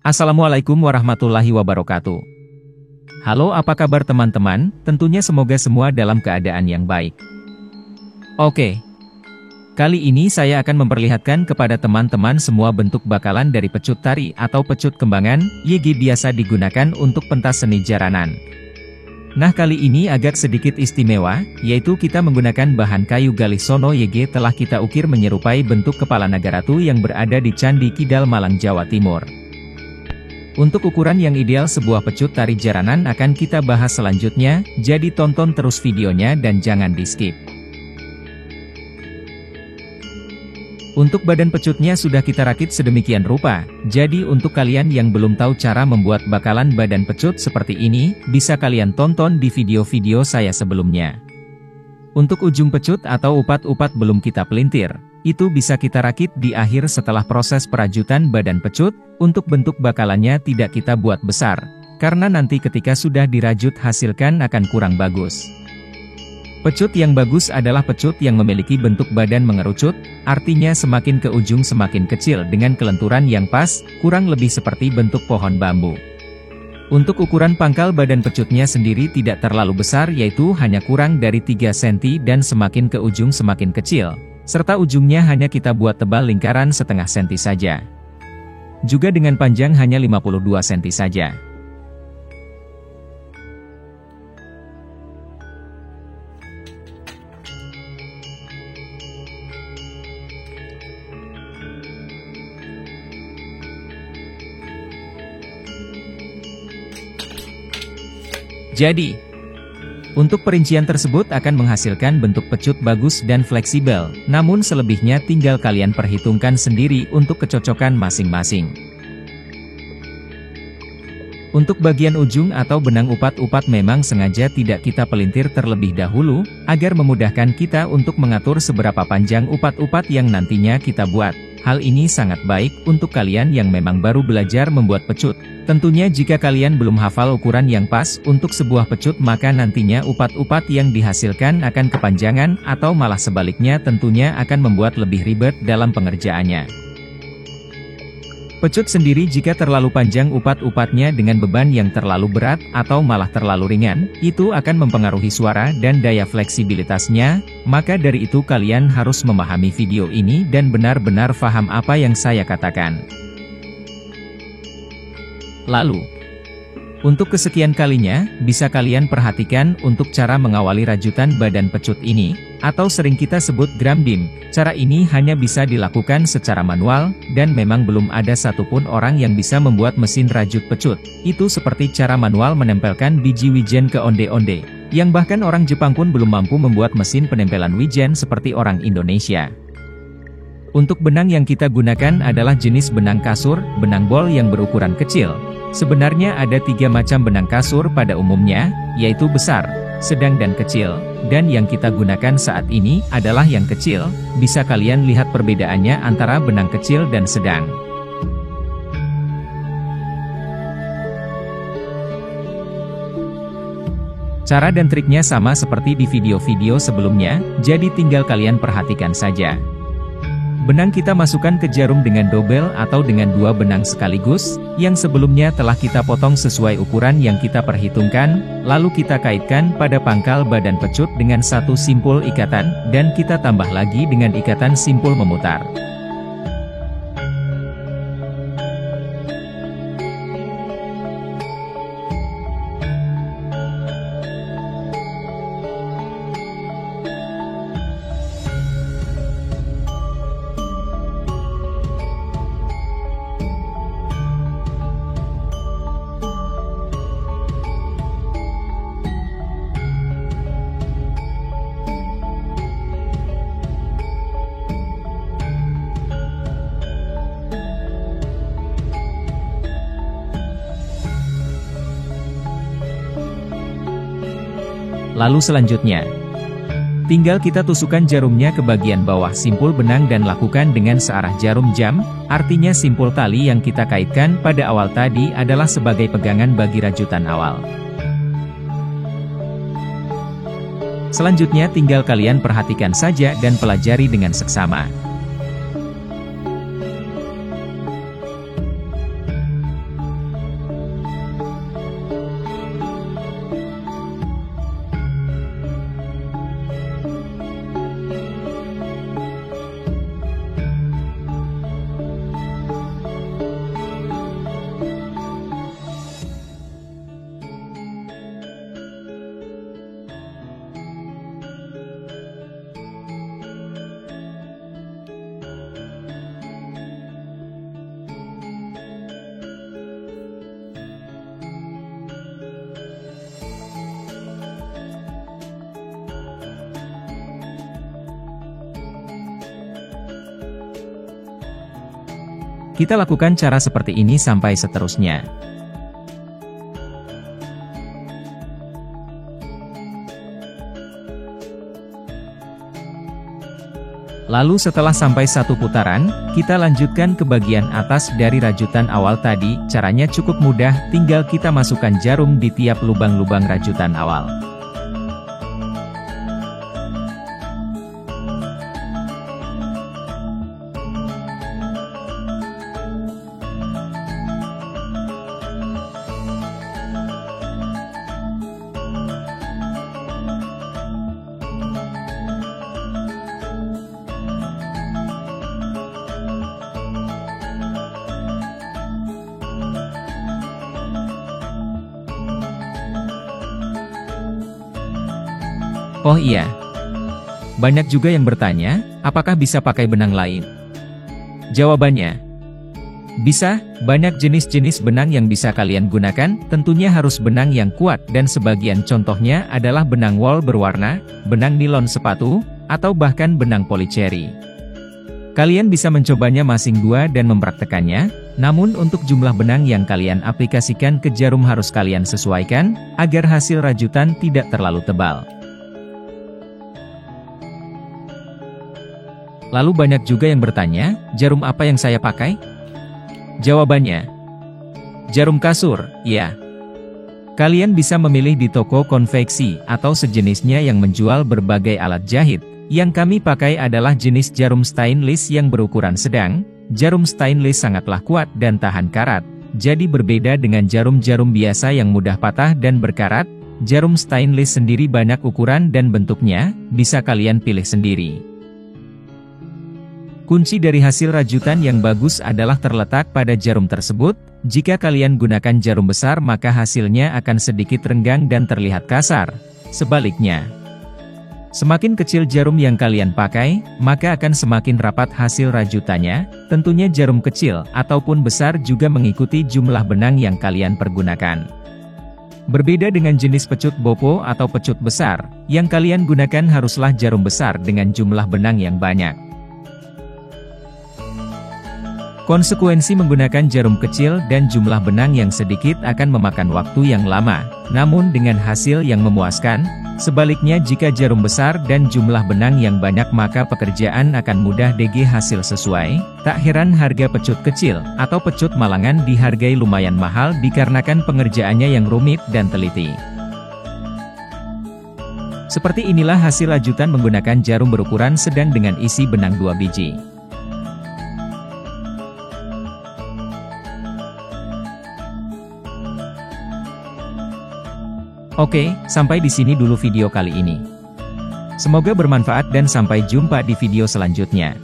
Assalamualaikum warahmatullahi wabarakatuh. Halo, apa kabar teman-teman? Tentunya semoga semua dalam keadaan yang baik. Oke. Kali ini saya akan memperlihatkan kepada teman-teman semua bentuk bakalan dari pecut tari atau pecut kembangan, YG biasa digunakan untuk pentas seni jaranan. Nah, kali ini agak sedikit istimewa, yaitu kita menggunakan bahan kayu galih sono YG telah kita ukir menyerupai bentuk kepala naga ratu yang berada di Candi Kidal Malang, Jawa Timur. Untuk ukuran yang ideal sebuah pecut tari jaranan akan kita bahas selanjutnya, jadi tonton terus videonya dan jangan di-skip. Untuk badan pecutnya sudah kita rakit sedemikian rupa, jadi untuk kalian yang belum tahu cara membuat bakalan badan pecut seperti ini, bisa kalian tonton di video-video saya sebelumnya. Untuk ujung pecut atau upat-upat belum kita pelintir, itu bisa kita rakit di akhir setelah proses perajutan badan pecut. Untuk bentuk bakalannya tidak kita buat besar, karena nanti ketika sudah dirajut hasilkan akan kurang bagus. Pecut yang bagus adalah pecut yang memiliki bentuk badan mengerucut, artinya semakin ke ujung semakin kecil dengan kelenturan yang pas, kurang lebih seperti bentuk pohon bambu. Untuk ukuran pangkal badan pecutnya sendiri tidak terlalu besar, yaitu hanya kurang dari 3 cm dan semakin ke ujung semakin kecil, serta ujungnya hanya kita buat tebal lingkaran setengah senti saja. Juga dengan panjang hanya 52 cm saja. Jadi, untuk perincian tersebut akan menghasilkan bentuk pecut bagus dan fleksibel, namun selebihnya tinggal kalian perhitungkan sendiri untuk kecocokan masing-masing. Untuk bagian ujung atau benang upat-upat memang sengaja tidak kita pelintir terlebih dahulu, agar memudahkan kita untuk mengatur seberapa panjang upat-upat yang nantinya kita buat. Hal ini sangat baik untuk kalian yang memang baru belajar membuat pecut. Tentunya jika kalian belum hafal ukuran yang pas untuk sebuah pecut, maka nantinya upat-upat yang dihasilkan akan kepanjangan atau malah sebaliknya tentunya akan membuat lebih ribet dalam pengerjaannya. Pecut sendiri jika terlalu panjang upat-upatnya dengan beban yang terlalu berat atau malah terlalu ringan, itu akan mempengaruhi suara dan daya fleksibilitasnya, maka dari itu kalian harus memahami video ini dan benar-benar paham apa yang saya katakan. Lalu, untuk kesekian kalinya, bisa kalian perhatikan untuk cara mengawali rajutan badan pecut ini, atau sering kita sebut gramdim. Cara ini hanya bisa dilakukan secara manual, dan memang belum ada satupun orang yang bisa membuat mesin rajut pecut. Itu seperti cara manual menempelkan biji wijen ke onde-onde, yang bahkan orang Jepang pun belum mampu membuat mesin penempelan wijen seperti orang Indonesia. Untuk benang yang kita gunakan adalah jenis benang kasur, benang bol yang berukuran kecil. Sebenarnya ada 3 macam benang kasur pada umumnya, yaitu besar, sedang dan kecil, dan yang kita gunakan saat ini adalah yang kecil. Bisa kalian lihat perbedaannya antara benang kecil dan sedang. Cara dan triknya sama seperti di video-video sebelumnya, jadi tinggal kalian perhatikan saja. Benang kita masukkan ke jarum dengan dobel atau dengan 2 benang sekaligus, yang sebelumnya telah kita potong sesuai ukuran yang kita perhitungkan, lalu kita kaitkan pada pangkal badan pecut dengan 1 simpul ikatan, dan kita tambah lagi dengan ikatan simpul memutar. Lalu selanjutnya, tinggal kita tusukkan jarumnya ke bagian bawah simpul benang dan lakukan dengan searah jarum jam, artinya simpul tali yang kita kaitkan pada awal tadi adalah sebagai pegangan bagi rajutan awal. Selanjutnya tinggal kalian perhatikan saja dan pelajari dengan seksama. Kita lakukan cara seperti ini sampai seterusnya. Lalu setelah sampai satu putaran, kita lanjutkan ke bagian atas dari rajutan awal tadi. Caranya cukup mudah, tinggal kita masukkan jarum di tiap lubang-lubang rajutan awal. Oh iya, banyak juga yang bertanya, apakah bisa pakai benang lain? Jawabannya, bisa. Banyak jenis-jenis benang yang bisa kalian gunakan, tentunya harus benang yang kuat dan sebagian contohnya adalah benang wol berwarna, benang nilon sepatu, atau bahkan benang polycherry. Kalian bisa mencobanya masing dua dan mempraktekannya, namun untuk jumlah benang yang kalian aplikasikan ke jarum harus kalian sesuaikan, agar hasil rajutan tidak terlalu tebal. Lalu banyak juga yang bertanya, jarum apa yang saya pakai? Jawabannya, jarum kasur, ya. Kalian bisa memilih di toko konveksi atau sejenisnya yang menjual berbagai alat jahit. Yang kami pakai adalah jenis jarum stainless yang berukuran sedang. Jarum stainless sangatlah kuat dan tahan karat. Jadi berbeda dengan jarum-jarum biasa yang mudah patah dan berkarat, jarum stainless sendiri banyak ukuran dan bentuknya, bisa kalian pilih sendiri. Kunci dari hasil rajutan yang bagus adalah terletak pada jarum tersebut. Jika kalian gunakan jarum besar maka hasilnya akan sedikit renggang dan terlihat kasar. Sebaliknya, semakin kecil jarum yang kalian pakai, maka akan semakin rapat hasil rajutannya. Tentunya jarum kecil ataupun besar juga mengikuti jumlah benang yang kalian pergunakan. Berbeda dengan jenis pecut bopo atau pecut besar, yang kalian gunakan haruslah jarum besar dengan jumlah benang yang banyak. Konsekuensi menggunakan jarum kecil dan jumlah benang yang sedikit akan memakan waktu yang lama, namun dengan hasil yang memuaskan. Sebaliknya jika jarum besar dan jumlah benang yang banyak maka pekerjaan akan mudah DG hasil sesuai. Tak heran harga pecut kecil atau pecut malangan dihargai lumayan mahal dikarenakan pengerjaannya yang rumit dan teliti. Seperti inilah hasil rajutan menggunakan jarum berukuran sedang dengan isi benang 2 biji. Oke, sampai di sini dulu video kali ini. Semoga bermanfaat dan sampai jumpa di video selanjutnya.